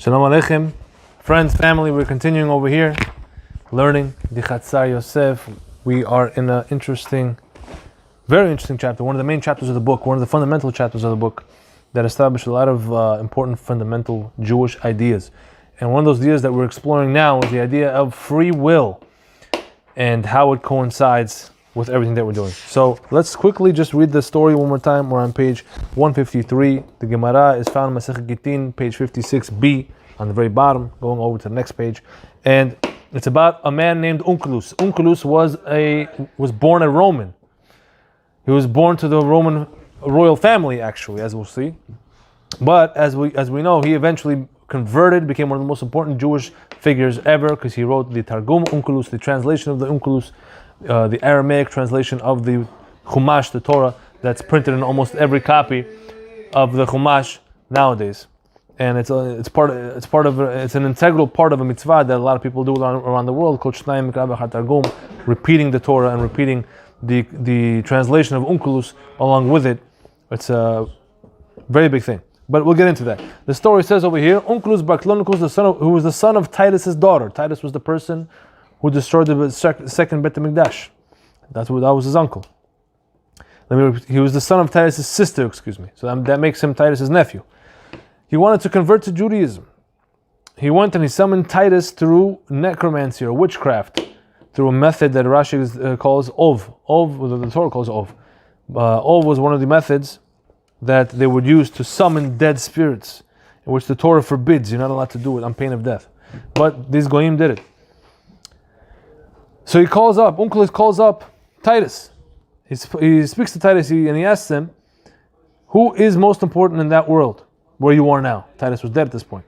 Shalom Aleichem, friends, family. We're continuing over here, learning the Chatzar Yosef. We are in an very interesting chapter, one of the main chapters of the book, one of the fundamental chapters of the book that establish a lot of important fundamental Jewish ideas. And one of those ideas that we're exploring now is the idea of free will and how it coincides with everything that we're doing. So let's quickly just read the story one more time. We're on page 153. The Gemara is found in Masechet Gittin, page 56b, on the very bottom, going over to the next page. And it's about a man named Onkelos. Onkelos was born a Roman. He was born to the Roman royal family, actually, as we'll see. But as we know, he eventually converted, became one of the most important Jewish figures ever, because he wrote the Targum Onkelos, the translation of the Onkelos, the Aramaic translation of the Chumash, the Torah, that's printed in almost every copy of the Chumash nowadays. And it's an integral part of a mitzvah that a lot of people do around the world, called Shnayim Mikra B'Chad Targum, repeating the Torah and repeating the translation of Onkelos along with it. It's a very big thing. But we'll get into that. The story says over here, Onkelos bar Klonikos, who was the son of Titus's daughter. Titus was the person who destroyed the second Bet HaMikdash. That was his uncle. He was the son of Titus's sister, So that makes him Titus's nephew. He wanted to convert to Judaism. He went and he summoned Titus through necromancy or witchcraft, through a method that Rashi calls Ov. The Torah calls Ov. Ov was one of the methods that they would use to summon dead spirits, in which the Torah forbids. You're not allowed to do it on pain of death. But these Goyim did it. So Onkelos calls up Titus. He speaks to Titus and he asks him, who is most important in that world where you are now? Titus was dead at this point.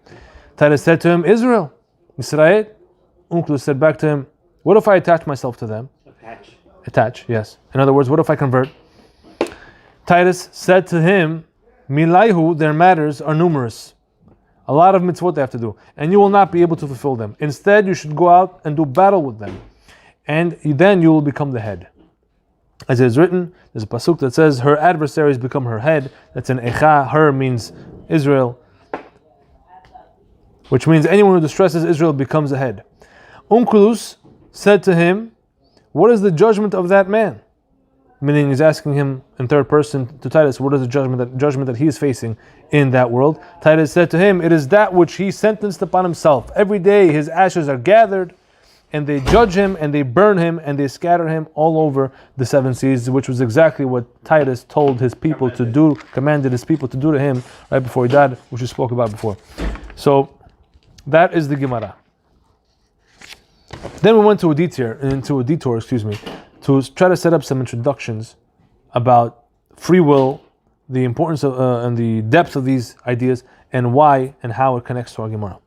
Titus said to him, Israel. Israel. Onkelos said back to him, what if I attach myself to them? Attach, yes. In other words, what if I convert? Titus said to him, Milaihu, their matters are numerous. A lot of mitzvot they have to do, and you will not be able to fulfill them. Instead, you should go out and do battle with them, and then you will become the head. As it is written, there's a pasuk that says, her adversaries become her head. That's an echa. Her means Israel, which means anyone who distresses Israel becomes a head. Onkelos said to him, what is the judgment of that man? Meaning he's asking him in third person to Titus, what is the judgment that he is facing in that world? Titus said to him, it is that which he sentenced upon himself. Every day his ashes are gathered, and they judge him, and they burn him, and they scatter him all over the seven seas, which was exactly what Titus told his people to do, commanded his people to do to him right before he died, which we spoke about before. So that is the Gemara. Then we went into a detour, to try to set up some introductions about free will, the importance of and the depth of these ideas, and why and how it connects to our Gemara.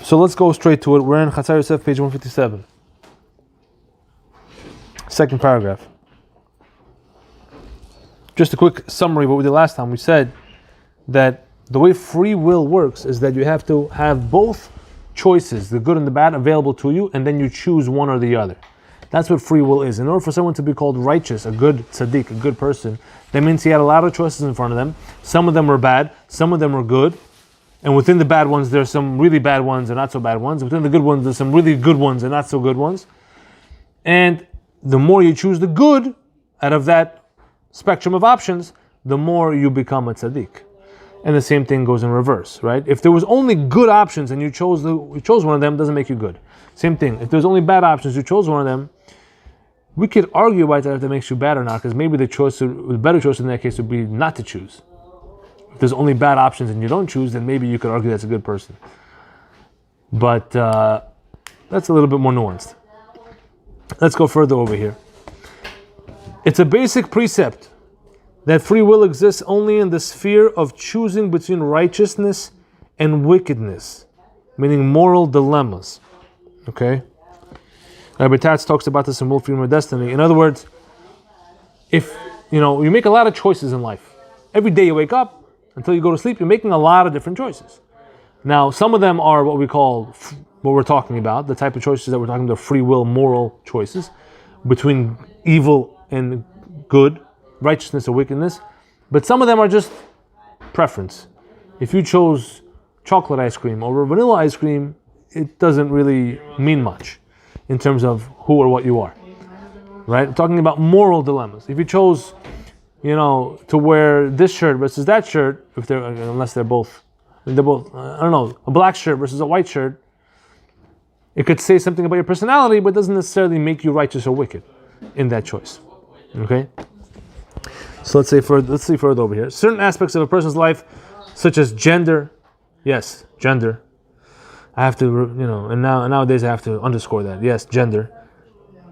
So let's go straight to it. We're in Chatzar Yosef, page 157. Second paragraph. Just a quick summary of what we did last time. We said that the way free will works is that you have to have both choices, the good and the bad, available to you, and then you choose one or the other. That's what free will is. In order for someone to be called righteous, a good tzaddik, a good person, that means he had a lot of choices in front of them. Some of them were bad, some of them were good. And within the bad ones, there's some really bad ones and not so bad ones. Within the good ones, there's some really good ones and not so good ones. And the more you choose the good out of that spectrum of options, the more you become a tzaddik. And the same thing goes in reverse, right? If there was only good options and you chose one of them, it doesn't make you good. Same thing. If there's only bad options, you chose one of them, we could argue about that if that makes you bad or not, because maybe the better choice in that case would be not to choose. If there's only bad options and you don't choose, then maybe you could argue that's a good person. But that's a little bit more nuanced. Let's go further over here. It's a basic precept that free will exists only in the sphere of choosing between righteousness and wickedness, meaning moral dilemmas. Okay? Rabbi Tatz talks about this in Will Freedom or Destiny. In other words, if you make a lot of choices in life. Every day you wake up, until you go to sleep, you're making a lot of different choices. Now, some of them are what we're talking about, the type of choices that we're talking about, free will, moral choices, between evil and good, righteousness or wickedness. But some of them are just preference. If you chose chocolate ice cream over vanilla ice cream, it doesn't really mean much in terms of who or what you are. Right? I'm talking about moral dilemmas. If you chose, to wear this shirt versus that shirt, unless they're both, I don't know, a black shirt versus a white shirt, it could say something about your personality, but doesn't necessarily make you righteous or wicked in that choice. Okay? So let's see further over here. Certain aspects of a person's life, such as gender, yes, gender. I have to, and nowadays I have to underscore that. Yes, gender.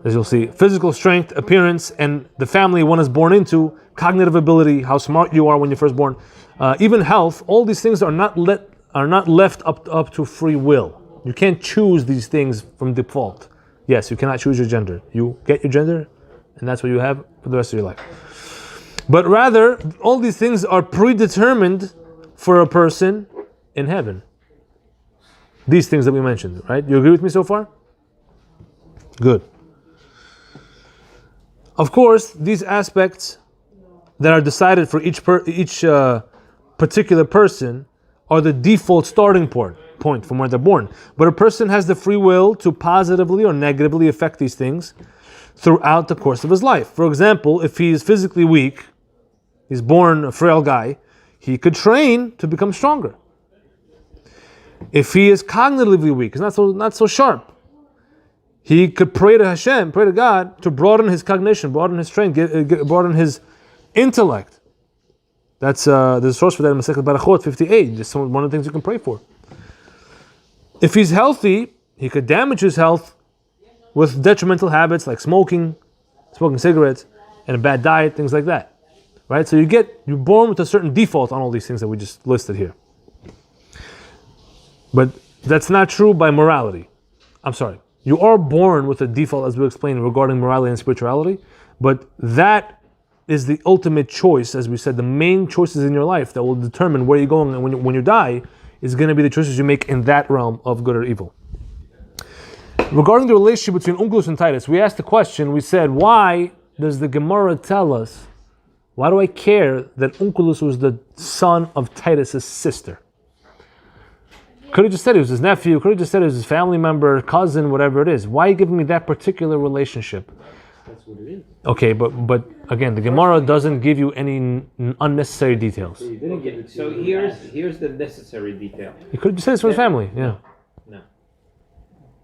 As you'll see, physical strength, appearance, and the family one is born into, cognitive ability, how smart you are when you're first born, even health. All these things are not left up to free will. You can't choose these things from default. Yes, you cannot choose your gender. You get your gender, and that's what you have for the rest of your life. But rather, all these things are predetermined for a person in heaven. These things that we mentioned, right? You agree with me so far? Good. Of course, these aspects that are decided for each particular person are the default starting point from where they're born. But a person has the free will to positively or negatively affect these things throughout the course of his life. For example, if he is physically weak, he's born a frail guy, he could train to become stronger. If he is cognitively weak, he's not so sharp, he could pray to Hashem, pray to God, to broaden his cognition, broaden his strength, broaden his intellect. That's there's a source for that in Masechet Barachot 58. Just one of the things you can pray for. If he's healthy, he could damage his health with detrimental habits like smoking cigarettes, and a bad diet, things like that. Right? So you're born with a certain default on all these things that we just listed here. But that's not true by morality. I'm sorry. You are born with a default, as we explained, regarding morality and spirituality, but that is the ultimate choice, as we said, the main choices in your life that will determine where you're going, and when you die is going to be the choices you make in that realm of good or evil. Regarding the relationship between Onkelos and Titus, we asked the question, we said, why does the Gemara tell us, why do I care that Onkelos was the son of Titus' sister? Could have just said it was his nephew, could have just said it was his family member, cousin, whatever it is. Why are you giving me that particular relationship? That's what it is. Okay, but again, the Gemara doesn't give you any unnecessary details. So you didn't get it. So here's the necessary detail. You could have just said it's for his family, yeah. No.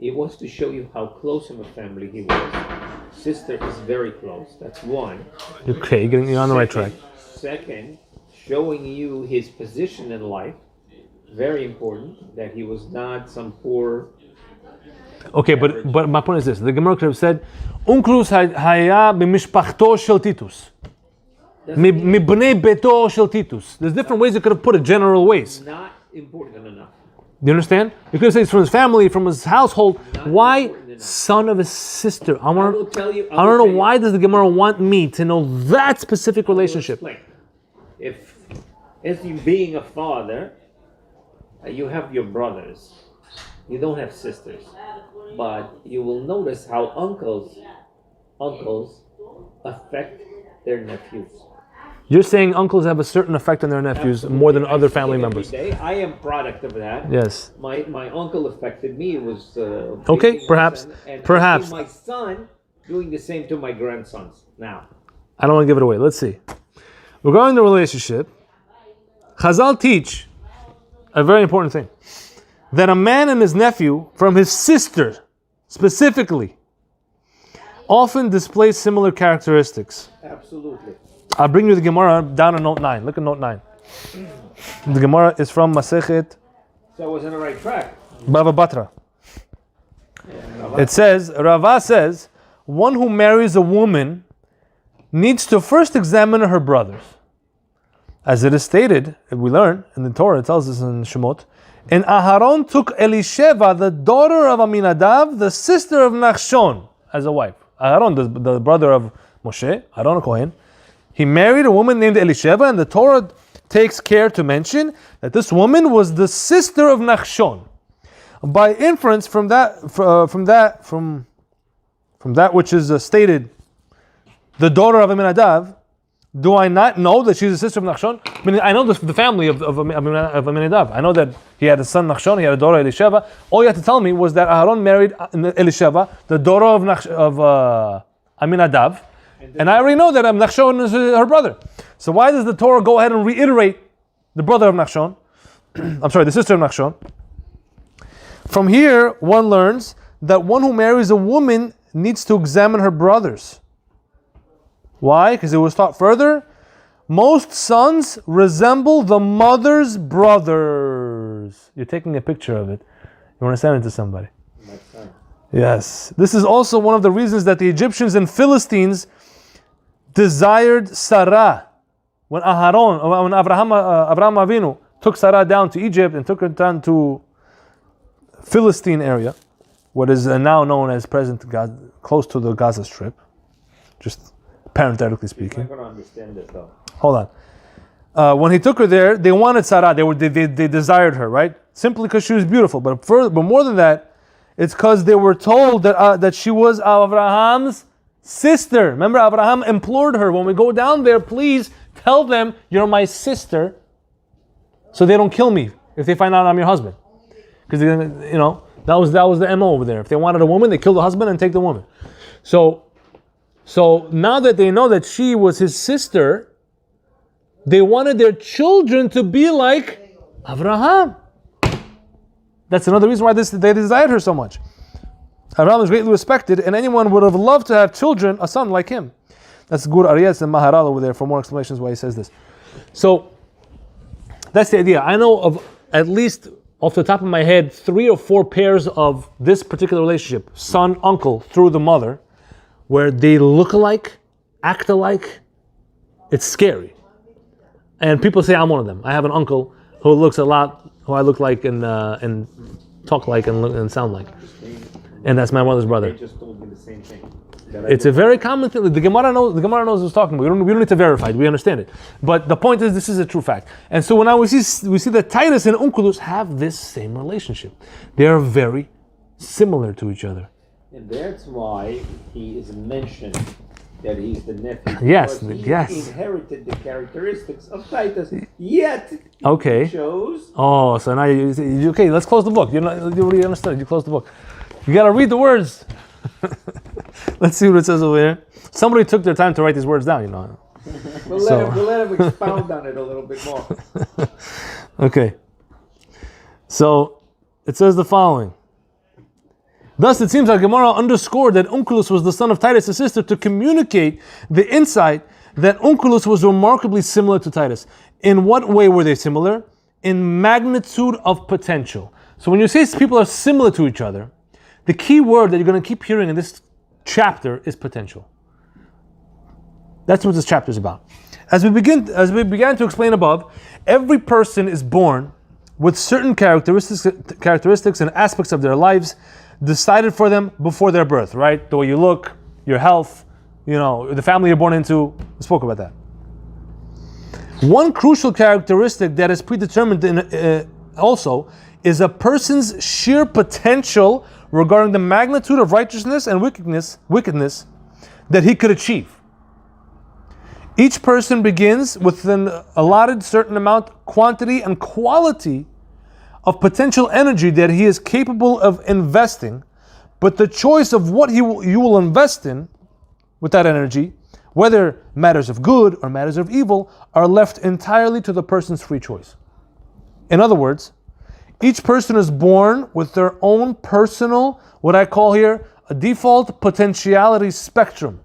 It was to show you how close of a family he was. Sister is very close. That's one. Okay, you're on the right track. Second, showing you his position in life. Very important that he was not some poor. Okay, but my point is this: the Gemara could have said, "Onkelos haya b'mishpachto shel Titus, mibnei beto shel Titus." There's different ways you could have put it, general ways. Not important enough. Do you understand? You could have said it's from his family, from his household. Not why son of his sister? I don't know you. why does the Gemara want me to know that specific relationship? If, as you being a father, you have your brothers. You don't have sisters. But you will notice how uncles affect their nephews. You're saying uncles have a certain effect on their nephews more than other family members. I am product of that. Yes. My uncle affected me. It was okay, perhaps. I see my son doing the same to my grandsons now. I don't want to give it away. Let's see. Regarding the relationship, Chazal teach a very important thing. That a man and his nephew, from his sister specifically, often display similar characteristics. Absolutely. I'll bring you the Gemara down on note 9. Look at note 9. The Gemara is from Masechet. So I was on the right track. Bava Batra. It says, Rava says, one who marries a woman needs to first examine her brothers. As it is stated, we learn in the Torah, it tells us in Shemot, and Aharon took Elisheva, the daughter of Aminadav, the sister of Nachshon, as a wife. Aharon, the brother of Moshe, Aharon Kohen, he married a woman named Elisheva, and the Torah takes care to mention that this woman was the sister of Nachshon. By inference from that which is stated, the daughter of Aminadav, Do I not know that she's a sister of Nachshon? I mean, I know the family of Aminadav. I know that he had a son Nachshon, he had a daughter Elisheva. All you had to tell me was that Aharon married Elisheva, the daughter of Aminadav, and I already know that Nachshon is her brother. So why does the Torah go ahead and reiterate the brother of Nachshon? I'm sorry, the sister of Nachshon. From here, one learns that one who marries a woman needs to examine her brothers. Why? Because it was taught further. Most sons resemble the mother's brothers. You're taking a picture of it. You want to send it to somebody. Yes. This is also one of the reasons that the Egyptians and Philistines desired Sarah. When Abraham Avinu took Sarah down to Egypt and took her down to Philistine area, what is now known as present Gaza, close to the Gaza Strip, just parenthetically speaking. I'm not going to understand this though. Hold on. When he took her there, they wanted Sarah. They desired her, right? Simply because she was beautiful. But more than that, it's because they were told that she was Abraham's sister. Remember, Abraham implored her, when we go down there, please tell them you're my sister, so they don't kill me if they find out I'm your husband. Because that was the MO over there. If they wanted a woman, they kill the husband and take the woman. So now that they know that she was his sister, they wanted their children to be like Abraham. That's another reason why they desired her so much. Abraham is greatly respected, and anyone would have loved to have children, a son like him. That's Gur Arias and Maharal over there for more explanations why he says this. So that's the idea. I know of at least, off the top of my head, 3 or 4 pairs of this particular relationship, son, uncle, through the mother, where they look alike, act alike. It's scary. And people say I'm one of them. I have an uncle who looks a lot who I look like and talk like and sound like. And that's my mother's brother. They just told me the same thing. It's a very common thing. The Gemara knows what's talking about. We don't need to verify it. We understand it. But the point is, this is a true fact. And so now we see that Titus and Onkelos have this same relationship. They are very similar to each other. And that's why he is mentioned that he's the nephew. Yes, because he inherited the characteristics of Titus. Yet okay. He chose. Oh, so now you okay? Let's close the book. You already understood. You closed the book. You got to read the words. Let's see what it says over here. Somebody took their time to write these words down, We'll let him expound on it a little bit more. Okay. So it says the following. Thus, it seems like Gemara underscored that Onkelos was the son of Titus' sister to communicate the insight that Onkelos was remarkably similar to Titus. In what way were they similar? In magnitude of potential. So when you say people are similar to each other, the key word that you're going to keep hearing in this chapter is potential. That's what this chapter is about. As we began to explain above, every person is born with certain characteristics and aspects of their lives decided for them before their birth, right? The way you look, your health, the family you're born into. We spoke about that. One crucial characteristic that is predetermined also is a person's sheer potential regarding the magnitude of righteousness and wickedness that he could achieve. Each person begins with an allotted certain amount, quantity, and quality of potential energy that he is capable of investing, but the choice of what you will invest in with that energy, whether matters of good or matters of evil, are left entirely to the person's free choice. In other words, each person is born with their own personal, what I call here, a default potentiality spectrum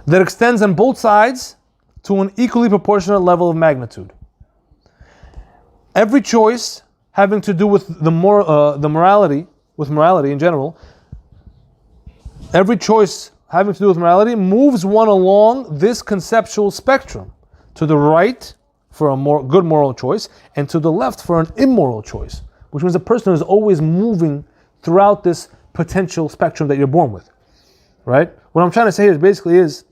that extends on both sides to an equally proportionate level of magnitude. Every choice having to do with morality in general, every choice having to do with morality moves one along this conceptual spectrum, to the right for a more good moral choice, and to the left for an immoral choice, which means a person is always moving throughout this potential spectrum that you're born with, right? What I'm trying to say here basically is,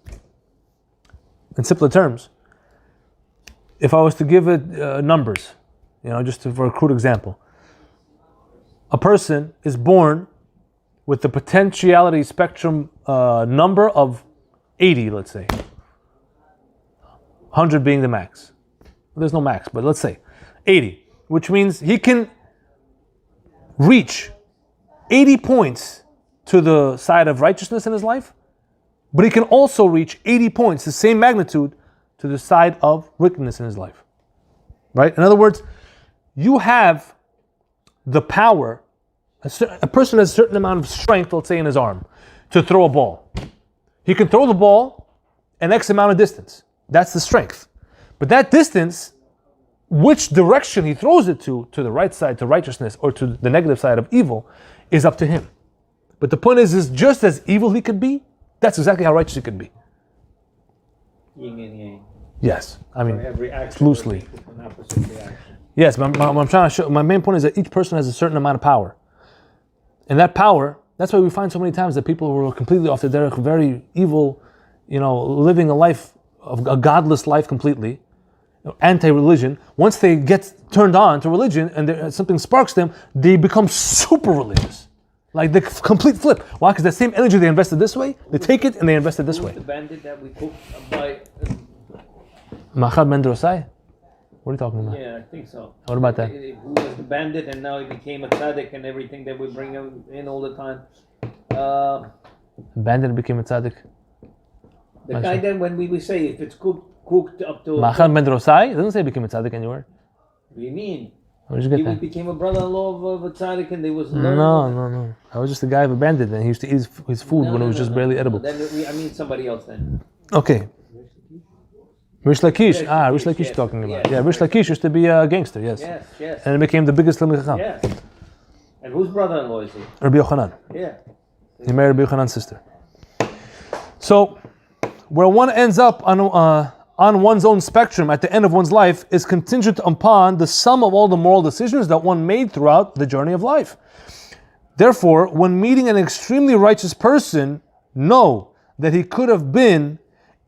in simpler terms, if I was to give it numbers, just for a crude example, a person is born with the potentiality spectrum number of 80, let's say. 100 being the max. There's no max, but let's say 80, which means he can reach 80 points to the side of righteousness in his life, but he can also reach 80 points, the same magnitude, to the side of wickedness in his life. Right? In other words, you have the power, a person has a certain amount of strength, let's say in his arm, to throw a ball. He can throw the ball an X amount of distance. That's the strength. But that distance, which direction he throws it to the right side, to righteousness, or to the negative side of evil, is up to him. But the point is just as evil he could be, that's exactly how righteous he could be. Yin and yang. Yes, I mean, every action loosely. an opposite reaction. Yes, but I'm trying to show, my main point is that each person has a certain amount of power. And that power, that's why we find so many times that people who are completely off the derech, very evil, living a life, a godless life completely, anti-religion, once they get turned on to religion and something sparks them, they become super religious. Like the complete flip. Why? Because that same energy they invested this way, they take it and they invest it this way. The bandit that we cooked by... Machad Mendrosai? What are you talking about? Yeah, I think so. What about that? Who was the bandit and now he became a tzaddik and everything that we bring him in all the time. Bandit became a tzaddik. The guy then, when we say if it's cooked up to... Machad Mendrosai? It doesn't say became a tzaddik anywhere. What do you mean? Where did you get He that? became a brother-in-law of a tzaddik and they was... No. I was just a guy of a bandit and he used to eat his food when it was just barely edible. Then I mean somebody else then. Okay. Rish Lakish. Rish Lakish yes, talking about. yes. Yeah, Rish Lakish used to be a gangster, yes. Yes. And it became the biggest Talmid Chacham. Yes. And whose brother-in-law is he? Rabbi Yochanan. Yeah. He married Rabbi Yochanan's sister. So, where one ends up on one's own spectrum at the end of one's life is contingent upon the sum of all the moral decisions that one made throughout the journey of life. Therefore, when meeting an extremely righteous person, know that he could have been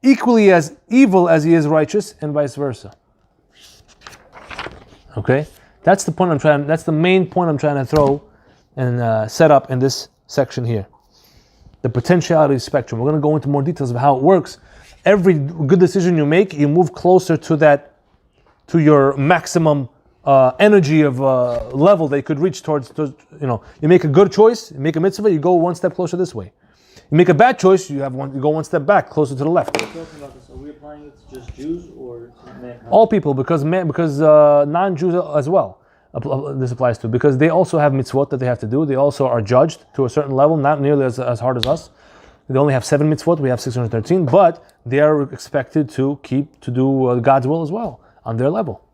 equally as evil as he is righteous, and vice versa. Okay? That's the main point I'm trying to throw and set up in this section here. The potentiality spectrum. We're going to go into more details of how it works. Every good decision you make, you move closer to your maximum energy of level that you could reach towards. You make a good choice, you make a mitzvah, you go one step closer this way. You make a bad choice, you go one step back, closer to the left. We're talking about this. Are we applying it to just Jews or mankind? All people, because non-Jews as well, this applies to, because they also have mitzvot that they have to do. They also are judged to a certain level, not nearly as hard as us. They only have 7 mitzvot, we have 613, but they are expected to do God's will as well on their level.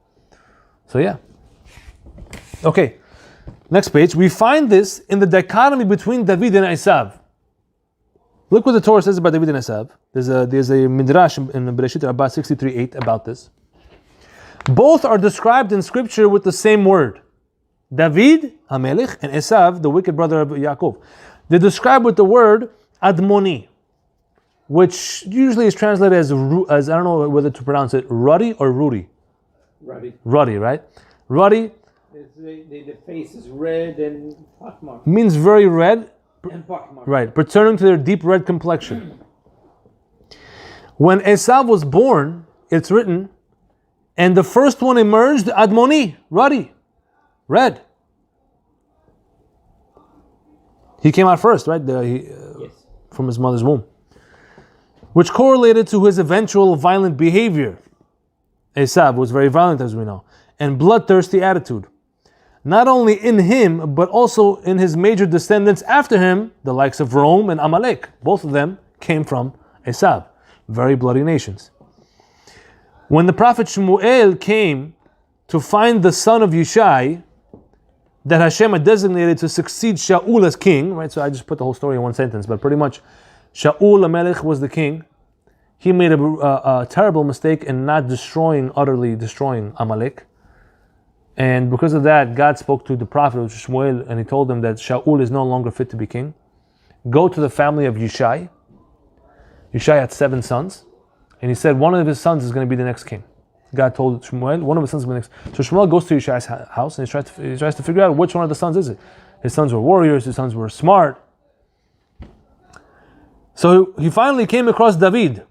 So yeah. Okay, next page. We find this in the dichotomy between David and Esav. Look what the Torah says about David and Esav. There's a midrash in Bereshit Rabbah 63:8 about this. Both are described in scripture with the same word. David, Hamelech, and Esav, the wicked brother of Yaakov. They're described with the word Admoni, which usually is translated as I don't know whether to pronounce it ruddy or rudi. Ruddy, right? Ruddy. The face is red and pockmarked. Means very red. And pockmarked. Right, pertaining to their deep red complexion. When Esav was born, it's written, and the first one emerged, Admoni, ruddy, red. He came out first, right? Yes. From his mother's womb. Which correlated to his eventual violent behavior. Esav was very violent, as we know, and bloodthirsty attitude. Not only in him, but also in his major descendants after him, the likes of Rome and Amalek. Both of them came from Esav, very bloody nations. When the prophet Shmuel came to find the son of Yishai, that Hashem had designated to succeed Shaul as king, right? So I just put the whole story in one sentence, but pretty much Shaul HaMelech was the king. He made a terrible mistake in not utterly destroying Amalek. And because of that, God spoke to the prophet Shmuel and he told him that Shaul is no longer fit to be king. Go to the family of Yishai. Yishai had 7 sons. And he said one of his sons is going to be the next king. God told Shmuel, one of his sons is going to be the next. So Shmuel goes to Yishai's house and he tries to figure out which one of the sons is it. His sons were warriors, his sons were smart. So he finally came across David,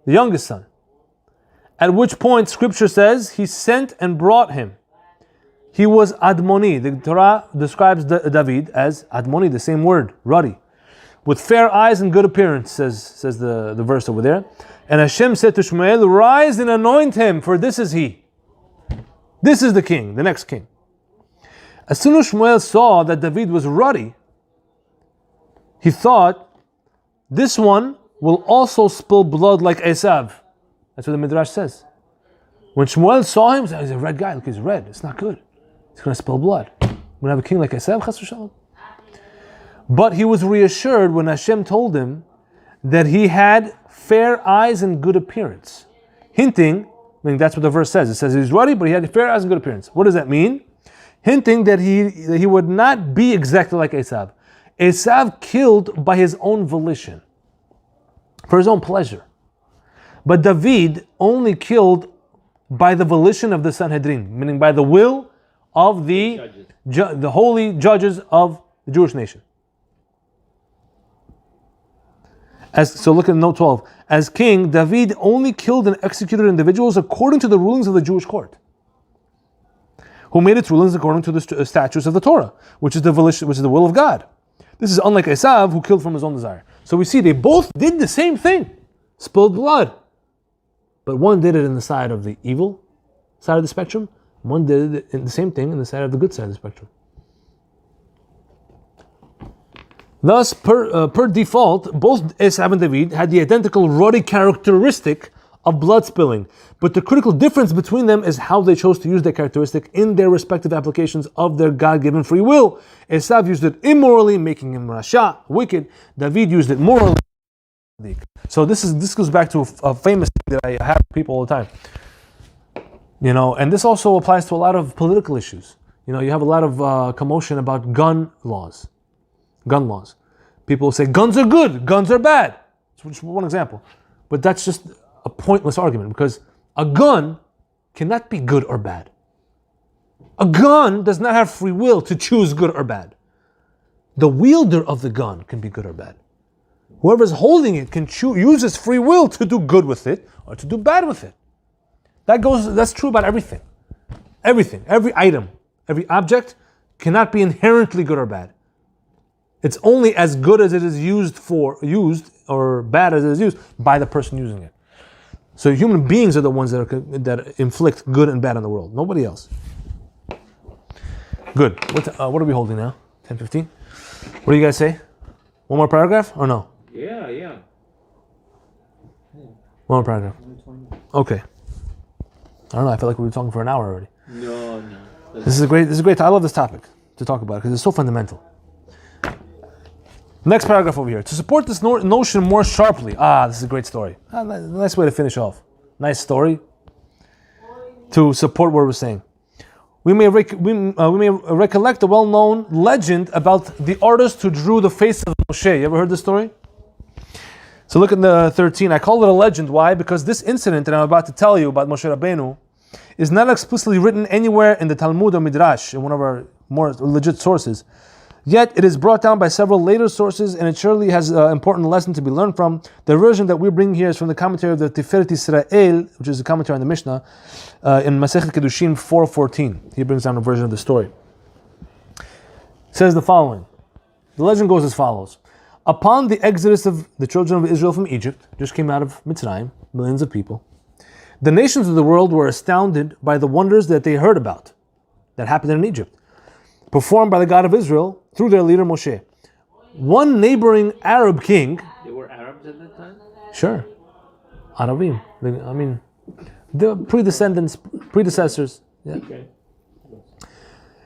the youngest son. At which point Scripture says he sent and brought him. He was Admoni. The Torah describes David as Admoni, the same word, ruddy, with fair eyes and good appearance, says the verse over there. And Hashem said to Shmuel, rise and anoint him, for this is he. This is the king, the next king. As soon as Shmuel saw that David was ruddy, he thought, this one will also spill blood like Esav. That's what the Midrash says. When Shmuel saw him, he said, he's a red guy, look, he's red, it's not good. He's going to spill blood. We're going to have a king like Esav, Chas v'shalom. But he was reassured when Hashem told him that he had fair eyes and good appearance. Hinting, I mean, that's what the verse says. It says he's ruddy, but he had fair eyes and good appearance. What does that mean? Hinting that he would not be exactly like Esav. Esav killed by his own volition, for his own pleasure. But David only killed by the volition of the Sanhedrin, meaning by the will of the holy judges of the Jewish nation. So look at note 12. As king, David only killed and executed individuals according to the rulings of the Jewish court, who made its rulings according to the statutes of the Torah, which is the will of God. This is unlike Esav, who killed from his own desire. So we see they both did the same thing, spilled blood. But one did it in the side of the evil side of the spectrum, one did it in the same thing in the side of the good side of the spectrum. Thus, per default, both Esav and David had the identical ruddy characteristic of blood spilling. But the critical difference between them is how they chose to use that characteristic in their respective applications of their God-given free will. Esav used it immorally, making him rasha, wicked. David used it morally. So this goes back to a famous thing that I have with people all the time. And this also applies to a lot of political issues. You have a lot of commotion about gun laws. People say guns are good, guns are bad. It's just one example. But that's just a pointless argument, because a gun cannot be good or bad. A gun does not have free will to choose good or bad. The wielder of the gun can be good or bad. Whoever's holding it can use his free will to do good with it or to do bad with it. That's true about everything. Everything, every item, every object cannot be inherently good or bad. It's only as good as it is used or bad as it is used by the person using it. So human beings are the ones that inflict good and bad on the world. Nobody else. Good. What are we holding now? 10:15. What do you guys say? One more paragraph or no? Yeah. One more paragraph. Okay. I don't know. I feel like we were talking for an hour already. No. This is great. I love this topic to talk about because it's so fundamental. Next paragraph over here. To support this notion more sharply. This is a great story. Nice way to finish off. Nice story to support what we're saying. We may recollect the well-known legend about the artist who drew the face of Moshe. You ever heard this story? So look at the 13. I call it a legend. Why? Because this incident that I'm about to tell you about Moshe Rabbeinu is not explicitly written anywhere in the Talmud or Midrash, in one of our more legit sources. Yet it is brought down by several later sources, and it surely has an important lesson to be learned from. The version that we're bringing here is from the commentary of the Tiferet Israel, which is a commentary on the Mishnah, in Masechet Kedushin 4:14. He brings down a version of the story. It says the following. The legend goes as follows. Upon the exodus of the children of Israel from Egypt, just came out of Mitzrayim, millions of people, the nations of the world were astounded by the wonders that they heard about, that happened in Egypt, performed by the God of Israel through their leader Moshe. One neighboring Arab king... They were Arabs at that time? Sure. Arabim. The predecessors. Yeah. Okay.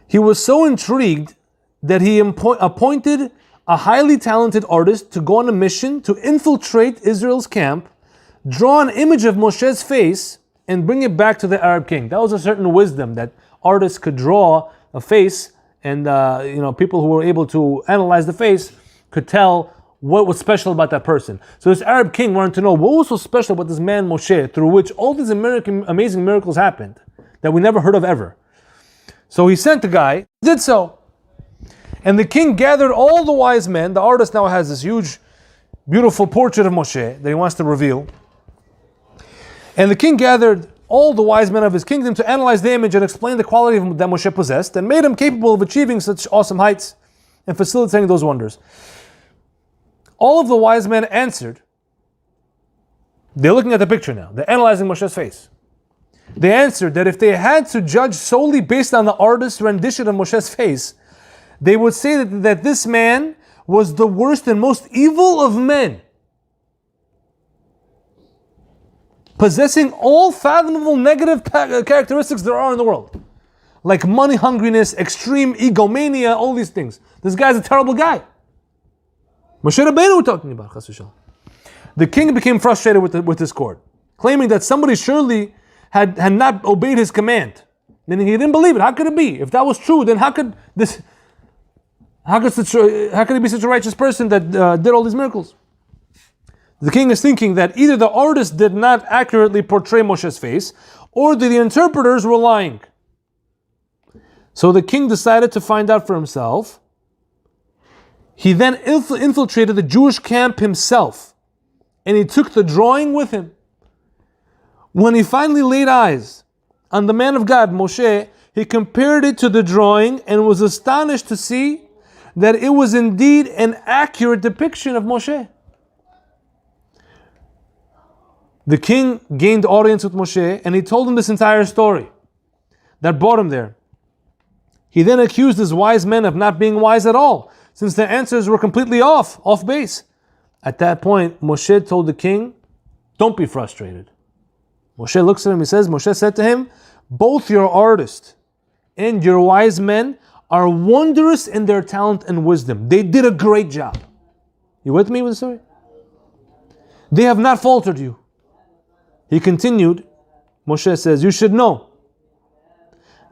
He was so intrigued that he appointed a highly talented artist to go on a mission to infiltrate Israel's camp, draw an image of Moshe's face, and bring it back to the Arab king. That was a certain wisdom, that artists could draw a face, and people who were able to analyze the face could tell what was special about that person. So this Arab king wanted to know what was so special about this man Moshe, through which all these amazing miracles happened that we never heard of ever. So he sent the guy, did so. And the king gathered all the wise men. The artist now has this huge, beautiful portrait of Moshe that he wants to reveal. And the king gathered all the wise men of his kingdom to analyze the image and explain the quality that Moshe possessed and made him capable of achieving such awesome heights and facilitating those wonders. All of the wise men answered. They're looking at the picture now. They're analyzing Moshe's face. They answered that if they had to judge solely based on the artist's rendition of Moshe's face, they would say that this man was the worst and most evil of men, possessing all fathomable negative characteristics there are in the world, like money hungriness, extreme egomania, all these things. This guy's a terrible guy. Moshe Rabbeinu we're talking about, Chas v'shalom. The king became frustrated with this court, claiming that somebody surely had not obeyed his command. Meaning he didn't believe it. How could it be? If that was true, then how could he be such a righteous person that did all these miracles? The king is thinking that either the artist did not accurately portray Moshe's face, or the interpreters were lying. So the king decided to find out for himself. He then infiltrated the Jewish camp himself, and he took the drawing with him. When he finally laid eyes on the man of God, Moshe, he compared it to the drawing and was astonished to see that it was indeed an accurate depiction of Moshe. The king gained audience with Moshe, and he told him this entire story that brought him there. He then accused his wise men of not being wise at all, since their answers were completely off base. At that point, Moshe told the king, "Don't be frustrated." Moshe looks at him, he says, Moshe said to him, "Both your artist and your wise men are wondrous in their talent and wisdom. They did a great job." You with me with the story? "They have not faltered you." He continued, Moshe says, "You should know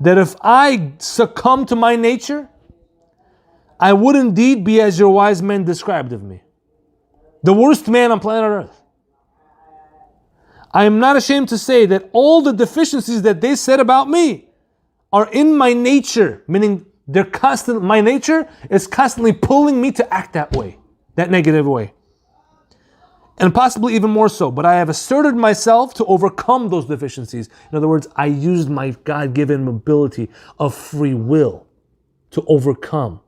that if I succumb to my nature, I would indeed be as your wise men described of me. The worst man on planet Earth. I am not ashamed to say that all the deficiencies that they said about me are in my nature," meaning my nature is constantly pulling me to act that way, that negative way. "And possibly even more so, but I have asserted myself to overcome those deficiencies." In other words, I used my God-given ability of free will to overcome,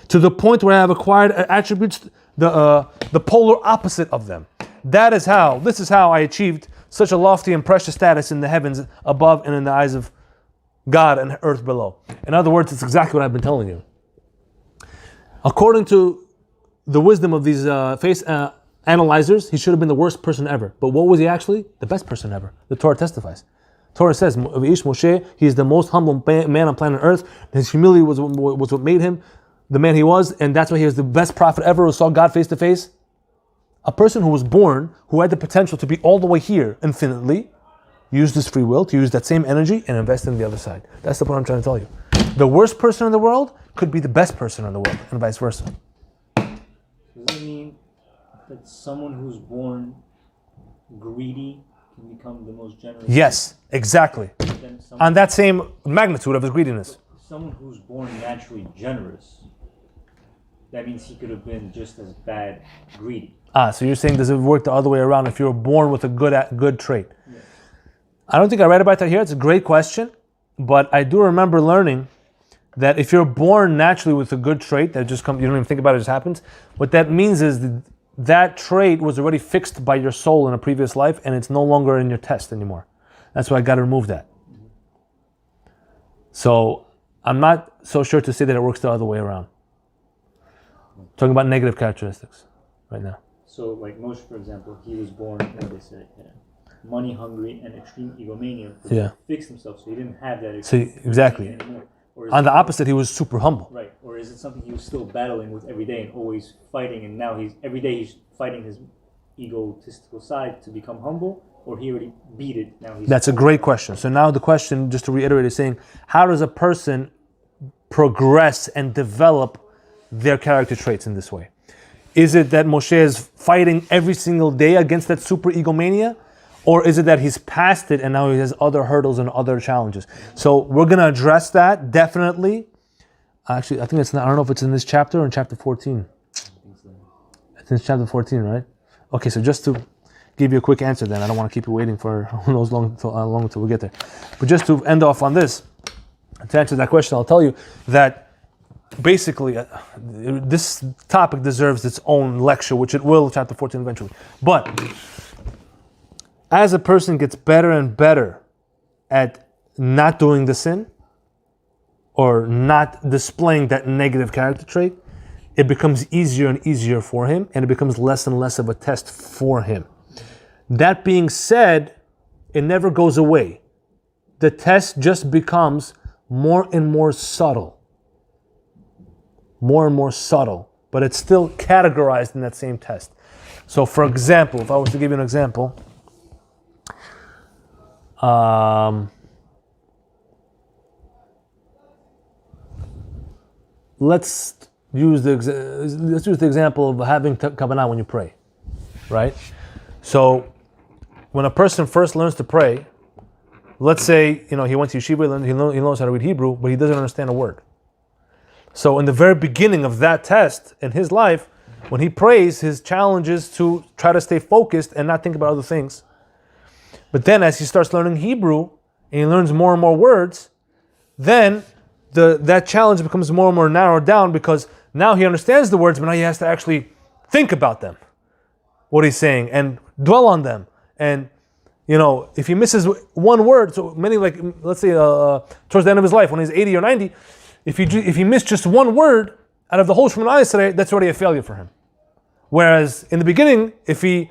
to the point where I have acquired attributes, the polar opposite of them. This is how I achieved such a lofty and precious status in the heavens above and in the eyes of God and earth below. In other words, it's exactly what I've been telling you. According to the wisdom of these face analyzers, he should have been the worst person ever. But what was he actually? The best person ever. The Torah testifies. Torah says, "V'ish Moshe, he is the most humble man on planet Earth. His humility was what made him the man he was, and that's why he was the best prophet ever who saw God face to face." A person who was born, who had the potential to be all the way here infinitely, used his free will to use that same energy and invest in the other side. That's the point I'm trying to tell you. The worst person in the world could be the best person in the world, and vice versa. Does it mean that someone who's born greedy can become the most generous? Yes, exactly. On that same magnitude of his greediness. Someone who's born naturally generous, that means he could have been just as bad greedy. So you're saying, does it work the other way around if you're born with a good trait? Yeah. I don't think I read about that here. It's a great question, but I do remember learning that if you're born naturally with a good trait that just comes, you don't even think about it, it just happens. What that means is that trait was already fixed by your soul in a previous life, and it's no longer in your test anymore. That's why I got to remove that. So I'm not so sure to say that it works the other way around. Talking about negative characteristics right now. So, like Moshe, for example, he was born, like they said, money hungry and extreme egomania. Yeah. He fixed himself, so he didn't have that. So exactly. Anymore. On the opposite, he was super humble. Right. Or is it something he was still battling with every day and always fighting, and now every day he's fighting his egotistical side to become humble, or he already beat it, now he's... That's a great question. So now the question, just to reiterate, is saying, how does a person progress and develop their character traits in this way? Is it that Moshe is fighting every single day against that super egomania? Or is it that he's past it and now he has other hurdles and other challenges? So we're going to address that, definitely. Actually, I think it's not, I don't know if it's in this chapter or in chapter 14. It's in chapter 14, right? Okay, so just to give you a quick answer then. I don't want to keep you waiting for who knows how long until we get there. But just to end off on this, to answer that question, I'll tell you that basically this topic deserves its own lecture, which it will, chapter 14 eventually. But as a person gets better and better at not doing the sin, or not displaying that negative character trait, it becomes easier and easier for him, and it becomes less and less of a test for him. That being said, it never goes away. The test just becomes more and more subtle. More and more subtle, but it's still categorized in that same test. So for example, if I was to give you an example, let's use the example of having kavanah when you pray, right? So when a person first learns to pray, let's say he went to yeshiva, he knows how to read Hebrew, but he doesn't understand a word. So in the very beginning of that test in his life, when he prays, his challenge is to try to stay focused and not think about other things. But then as he starts learning Hebrew and he learns more and more words, then that challenge becomes more and more narrowed down, because now he understands the words, but now he has to actually think about them, what he's saying, and dwell on them. And if he misses one word, so many, like let's say towards the end of his life when he's 80 or 90, if he missed just one word out of the whole Shemona Esrei, that's already a failure for him. Whereas in the beginning, if he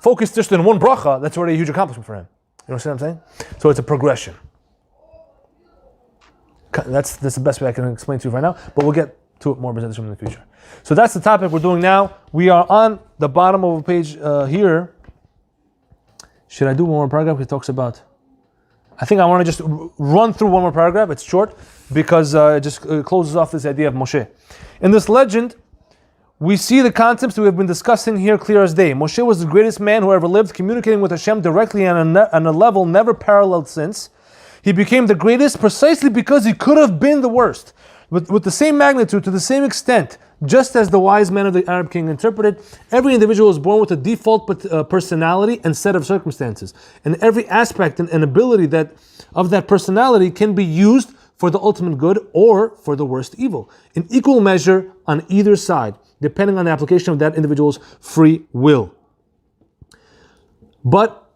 focused just on one bracha, that's already a huge accomplishment for him. You understand what I'm saying? So it's a progression. That's the best way I can explain to you right now, but we'll get to it more in the future. So that's the topic we're doing now. We are on the bottom of a page here. Should I do one more paragraph? It talks about, I think I want to just run through one more paragraph. It's short because it just closes off this idea of Moshe. In this legend, we see the concepts we have been discussing here clear as day. Moshe was the greatest man who ever lived, communicating with Hashem directly on a level never paralleled since. He became the greatest precisely because he could have been the worst. With the same magnitude, to the same extent, just as the wise man of the Arab king interpreted, every individual is born with a default personality and set of circumstances. And every aspect and ability of that personality can be used for the ultimate good or for the worst evil, in equal measure on either side, depending on the application of that individual's free will. But,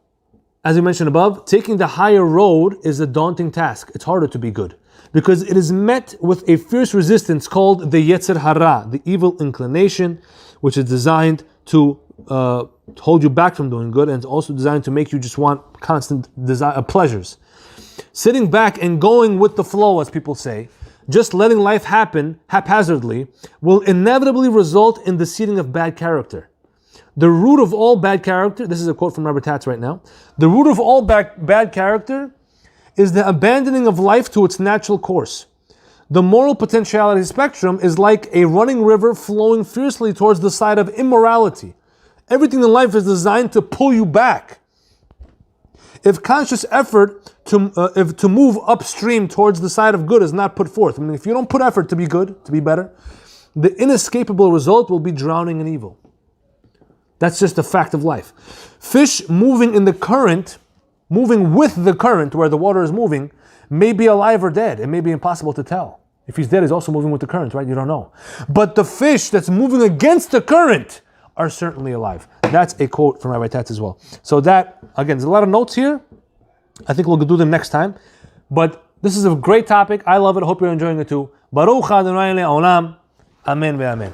as we mentioned above, taking the higher road is a daunting task. It's harder to be good, because it is met with a fierce resistance called the Yetzer Hara, the evil inclination, which is designed to hold you back from doing good, and it's also designed to make you just want constant pleasures. Sitting back and going with the flow, as people say, just letting life happen haphazardly, will inevitably result in the seeding of bad character. The root of all bad character, this is a quote from Robert Tatz right now, the root of all bad character is the abandoning of life to its natural course. The moral potentiality spectrum is like a running river flowing fiercely towards the side of immorality. Everything in life is designed to pull you back. If conscious effort to move upstream towards the side of good is not put forth, I mean, if you don't put effort to be good, to be better, the inescapable result will be drowning in evil. That's just a fact of life. Fish moving with the current where the water is moving, may be alive or dead. It may be impossible to tell. If he's dead, he's also moving with the current, right? You don't know. But the fish that's moving against the current are certainly alive. That's a quote from Rabbi Tatz as well. So that, again, there's a lot of notes here. I think we'll do them next time. But this is a great topic. I love it. I hope you're enjoying it too. Baruch Adonai le'olam. Amen ve'amen.